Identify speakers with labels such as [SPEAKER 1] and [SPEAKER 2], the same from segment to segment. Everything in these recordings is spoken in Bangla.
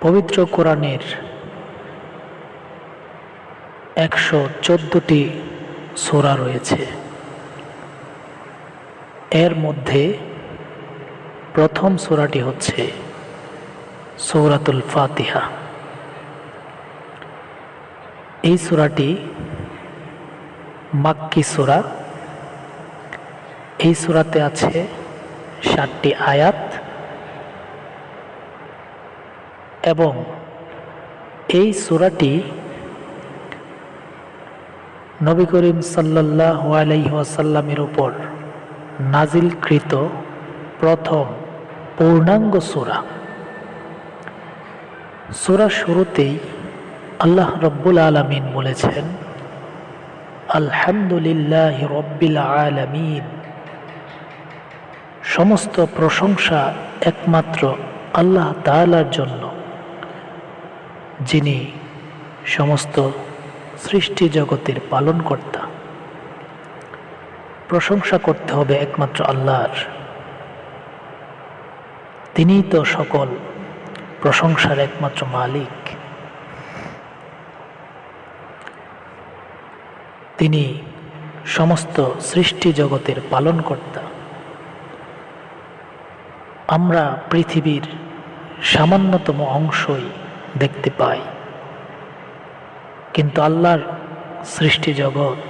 [SPEAKER 1] পবিত্র কোরআনের 114টি সূরা রয়েছে। এর মধ্যে প্রথম সূরাটি হচ্ছে সূরাতুল ফাতিহা। এই সূরাটি মাক্কি সূরা। এই সূরাতে আছে 7টি আয়াত এবং এই সূরাটি নবী করিম সাল্লাল্লাহু আলাইহি ওয়াসাল্লামের উপর নাজিলকৃত প্রথম পূর্ণাঙ্গ সূরা। সূরার শুরুতেই আল্লাহ রাব্বুল আলামিন বলেছেন, আলহামদুলিল্লাহি রাব্বিল আলামিন। সমস্ত প্রশংসা একমাত্র আল্লাহ তাআলার জন্য, যিনি সমস্ত সৃষ্টি জগতের পালনকর্তা। প্রশংসা করতে হবে একমাত্র আল্লাহর। তিনিই তো সকল প্রশংসার একমাত্র মালিক। তিনি সমস্ত সৃষ্টি জগতের পালনকর্তা। আমরা পৃথিবীর সামান্যতম অংশই দেখতে পাই, কিন্তু আল্লাহর সৃষ্টি জগৎ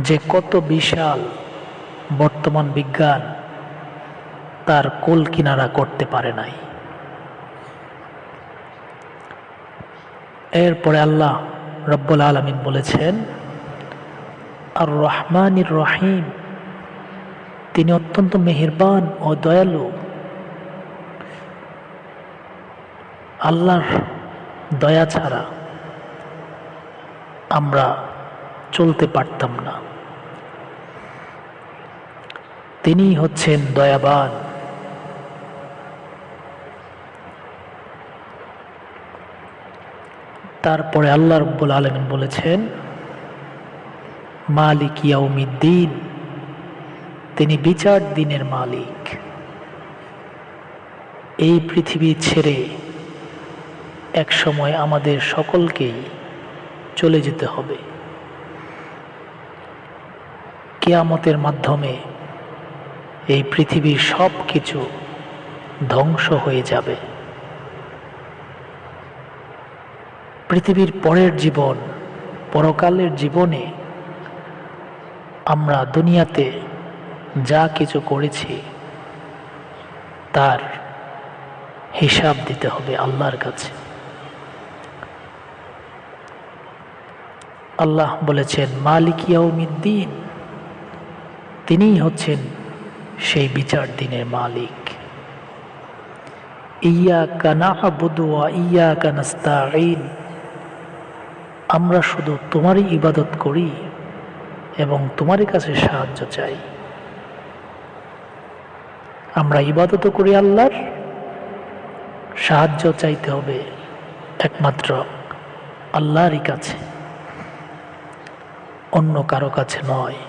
[SPEAKER 1] যে কত বিশাল, বর্তমান বিজ্ঞান তার কুল কিনারা করতে পারে নাই। এরপরে আল্লাহ রব্বুল আলামিন বলেছেন, আর রহমানির রহিম। তিনি অত্যন্ত মেহেরবান ও দয়ালু। আল্লাহর দয়া ছাড়া আমরা চলতে পারতাম না। তিনি হচ্ছেন দয়াবান। তারপরে আল্লাহ রাব্বুল আলামিন বলেছেন, মালিক ইয়াউমিদ্দিন। তিনি বিচার দিনের মালিক। এই পৃথিবী ছেড়ে এক সময় আমাদের সকলকেই চলে যেতে হবে। কিয়ামতের মাধ্যমে এই পৃথিবীর সব কিছু ধ্বংস হয়ে যাবে। পৃথিবীর পরের জীবন, পরকালের জীবনে আমরা দুনিয়াতে যা কিছু করেছি তার হিসাব দিতে হবে আল্লাহর কাছে। আল্লাহ বলেছেন, মালিক ইয়াউমিদ্দিন। তিনিই হচ্ছেন সেই বিচার দিনের মালিক। ইয়্যাকা না'বুদু ওয়া ইয়্যাকা নাস্তাঈন। আমরা শুধু তোমারই ইবাদত করি এবং তোমারই কাছে সাহায্য চাই। আমরা ইবাদত করি আল্লাহর, সাহায্য চাইতে হবে একমাত্র আল্লাহরই কাছে, অন্য কারো কাছে নয়।